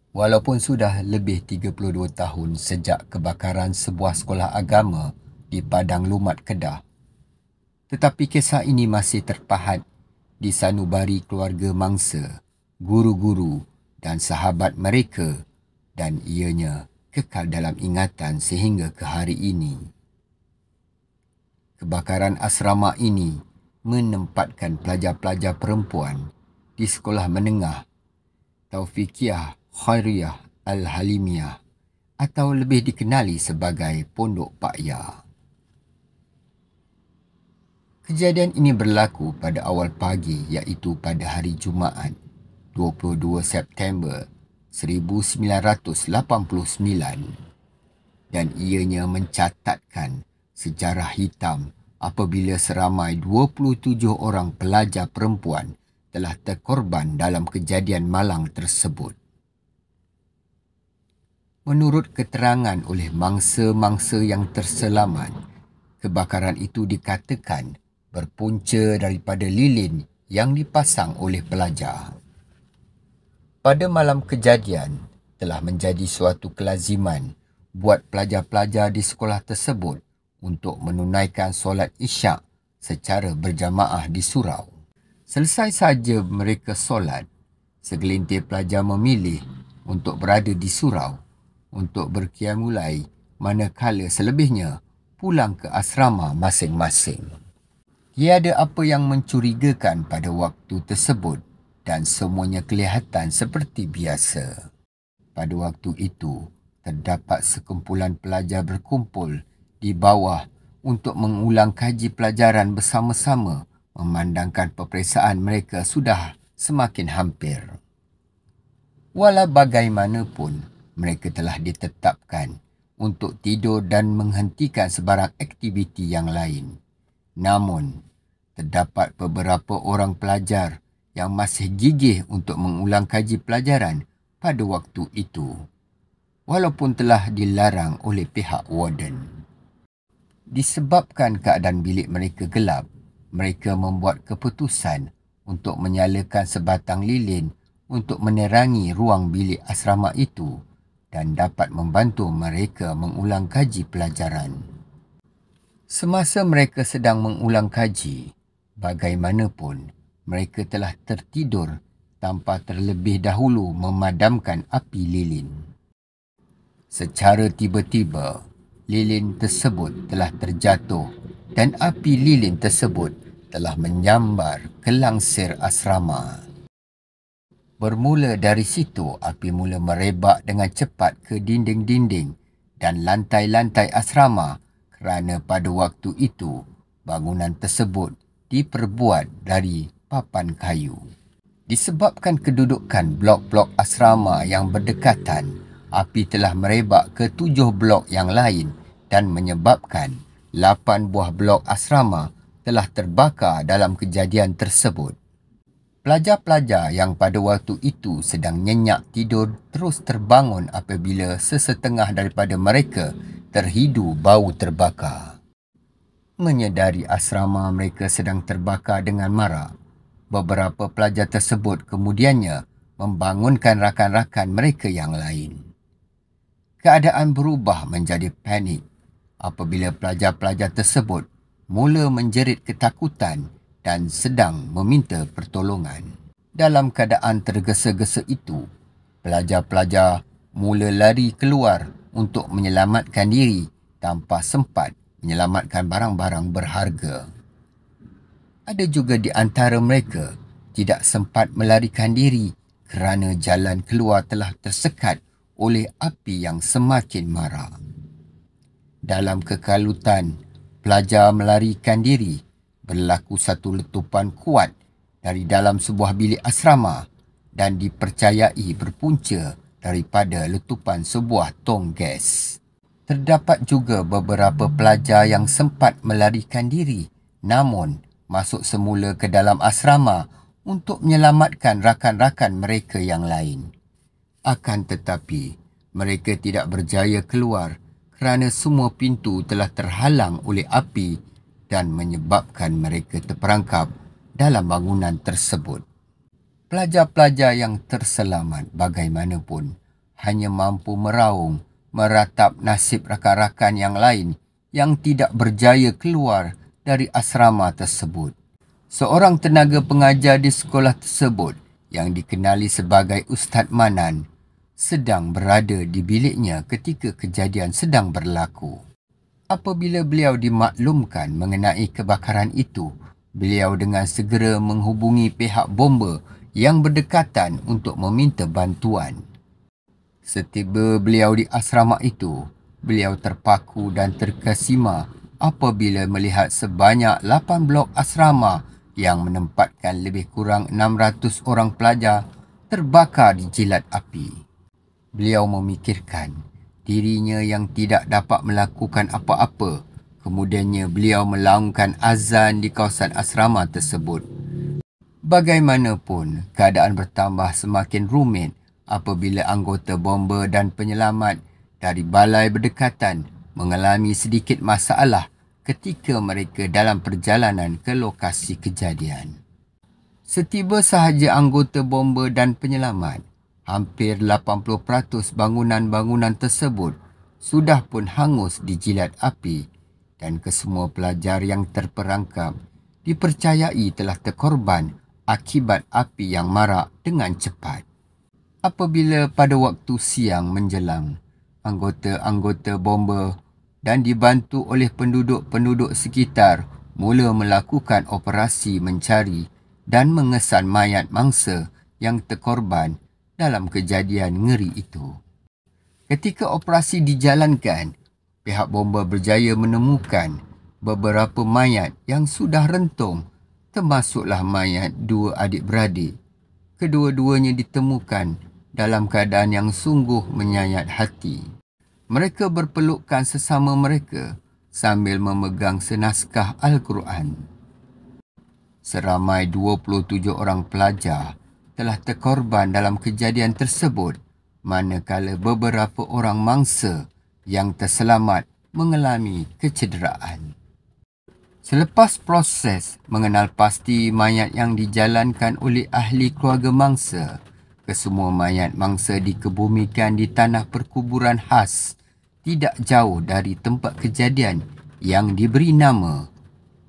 Walaupun sudah lebih 32 tahun sejak kebakaran sebuah sekolah agama di Padang Lumat, Kedah, tetapi kisah ini masih terpahat di sanubari keluarga mangsa, guru-guru dan sahabat mereka, dan ianya kekal dalam ingatan sehingga ke hari ini. Kebakaran asrama ini menempatkan pelajar-pelajar perempuan di sekolah menengah Taufiqiyah Khairiyah Al-Halimiyah atau lebih dikenali sebagai Pondok Pak Ya. Kejadian ini berlaku pada awal pagi iaitu pada hari Jumaat 22 September 1989 dan ianya mencatatkan sejarah hitam apabila seramai 27 orang pelajar perempuan telah terkorban dalam kejadian malang tersebut. Menurut keterangan oleh mangsa-mangsa yang terselamat, kebakaran itu dikatakan berpunca daripada lilin yang dipasang oleh pelajar. Pada malam kejadian, telah menjadi suatu kelaziman buat pelajar-pelajar di sekolah tersebut untuk menunaikan solat Isyak secara berjamaah di surau. Selesai saja mereka solat, segelintir pelajar memilih untuk berada di surau untuk berqiyamulai, manakala selebihnya pulang ke asrama masing-masing. Tiada apa yang mencurigakan pada waktu tersebut dan semuanya kelihatan seperti biasa. Pada waktu itu, terdapat sekumpulan pelajar berkumpul di bawah untuk mengulang kaji pelajaran bersama-sama memandangkan peperiksaan mereka sudah semakin hampir. Walau bagaimanapun, mereka telah ditetapkan untuk tidur dan menghentikan sebarang aktiviti yang lain. Namun, terdapat beberapa orang pelajar yang masih gigih untuk mengulang kaji pelajaran pada waktu itu, walaupun telah dilarang oleh pihak warden. Disebabkan keadaan bilik mereka gelap, mereka membuat keputusan untuk menyalakan sebatang lilin untuk menerangi ruang bilik asrama itu dan dapat membantu mereka mengulang kaji pelajaran. Semasa mereka sedang mengulang kaji, bagaimanapun mereka telah tertidur tanpa terlebih dahulu memadamkan api lilin. Secara tiba-tiba, lilin tersebut telah terjatuh dan api lilin tersebut telah menyambar ke langsir asrama. Bermula dari situ, api mula merebak dengan cepat ke dinding-dinding dan lantai-lantai asrama kerana pada waktu itu bangunan tersebut diperbuat dari papan kayu. Disebabkan kedudukan blok-blok asrama yang berdekatan, api telah merebak ke 7 blok yang lain dan menyebabkan 8 buah blok asrama telah terbakar dalam kejadian tersebut. Pelajar-pelajar yang pada waktu itu sedang nyenyak tidur terus terbangun apabila sesetengah daripada mereka terhidu bau terbakar. Menyedari asrama mereka sedang terbakar dengan marak, beberapa pelajar tersebut kemudiannya membangunkan rakan-rakan mereka yang lain. Keadaan berubah menjadi panik apabila pelajar-pelajar tersebut mula menjerit ketakutan dan sedang meminta pertolongan. Dalam keadaan tergesa-gesa itu, pelajar-pelajar mula lari keluar untuk menyelamatkan diri tanpa sempat menyelamatkan barang-barang berharga. Ada juga di antara mereka tidak sempat melarikan diri kerana jalan keluar telah tersekat oleh api yang semakin marak. Dalam kekalutan, pelajar melarikan diri, berlaku satu letupan kuat dari dalam sebuah bilik asrama dan dipercayai berpunca daripada letupan sebuah tong gas. Terdapat juga beberapa pelajar yang sempat melarikan diri namun masuk semula ke dalam asrama untuk menyelamatkan rakan-rakan mereka yang lain. Akan tetapi, mereka tidak berjaya keluar kerana semua pintu telah terhalang oleh api dan menyebabkan mereka terperangkap dalam bangunan tersebut. Pelajar-pelajar yang terselamat bagaimanapun hanya mampu meraung, meratap nasib rakan-rakan yang lain yang tidak berjaya keluar dari asrama tersebut. Seorang tenaga pengajar di sekolah tersebut yang dikenali sebagai Ustaz Manan sedang berada di biliknya ketika kejadian sedang berlaku. Apabila beliau dimaklumkan mengenai kebakaran itu, beliau dengan segera menghubungi pihak bomba yang berdekatan untuk meminta bantuan. Setiba beliau di asrama itu, beliau terpaku dan terkesima apabila melihat sebanyak 8 blok asrama yang menempatkan lebih kurang 600 orang pelajar terbakar di jilat api. Beliau memikirkan dirinya yang tidak dapat melakukan apa-apa. Kemudiannya beliau melaungkan azan di kawasan asrama tersebut. Bagaimanapun, keadaan bertambah semakin rumit apabila anggota bomba dan penyelamat dari balai berdekatan mengalami sedikit masalah ketika mereka dalam perjalanan ke lokasi kejadian. Setiba sahaja anggota bomba dan penyelamat, hampir 80% bangunan-bangunan tersebut sudah pun hangus di jilat api dan kesemua pelajar yang terperangkap dipercayai telah terkorban akibat api yang marak dengan cepat. Apabila pada waktu siang menjelang, anggota-anggota bomba dan dibantu oleh penduduk-penduduk sekitar mula melakukan operasi mencari dan mengesan mayat mangsa yang terkorban dalam kejadian ngeri itu. Ketika operasi dijalankan, pihak bomba berjaya menemukan beberapa mayat yang sudah rentung, termasuklah mayat dua adik-beradik. Kedua-duanya ditemukan dalam keadaan yang sungguh menyayat hati. Mereka berpelukan sesama mereka sambil memegang senaskah Al-Quran. Seramai 27 orang pelajar telah terkorban dalam kejadian tersebut, manakala beberapa orang mangsa yang terselamat mengalami kecederaan. Selepas proses mengenal pasti mayat yang dijalankan oleh ahli keluarga mangsa, kesemua mayat mangsa dikebumikan di tanah perkuburan khas tidak jauh dari tempat kejadian yang diberi nama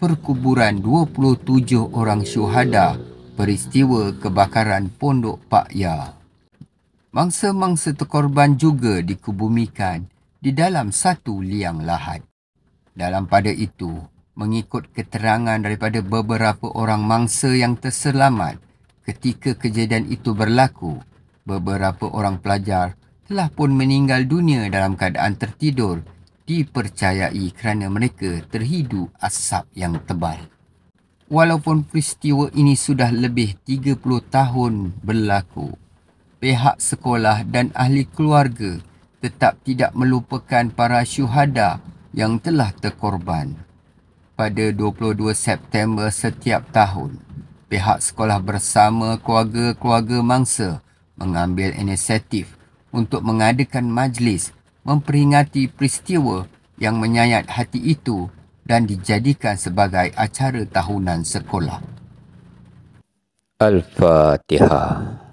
Perkuburan 27 Orang Syuhada Peristiwa Kebakaran Pondok Pak Ya. Mangsa-mangsa terkorban juga dikebumikan di dalam satu liang lahat. Dalam pada itu, mengikut keterangan daripada beberapa orang mangsa yang terselamat ketika kejadian itu berlaku, beberapa orang pelajar telah pun meninggal dunia dalam keadaan tertidur, dipercayai kerana mereka terhidu asap yang tebal. Walaupun peristiwa ini sudah lebih 30 tahun berlaku, pihak sekolah dan ahli keluarga tetap tidak melupakan para syuhada yang telah terkorban. Pada 22 September setiap tahun, pihak sekolah bersama keluarga-keluarga mangsa mengambil inisiatif untuk mengadakan majlis memperingati peristiwa yang menyayat hati itu dan dijadikan sebagai acara tahunan sekolah. Al-Fatihah.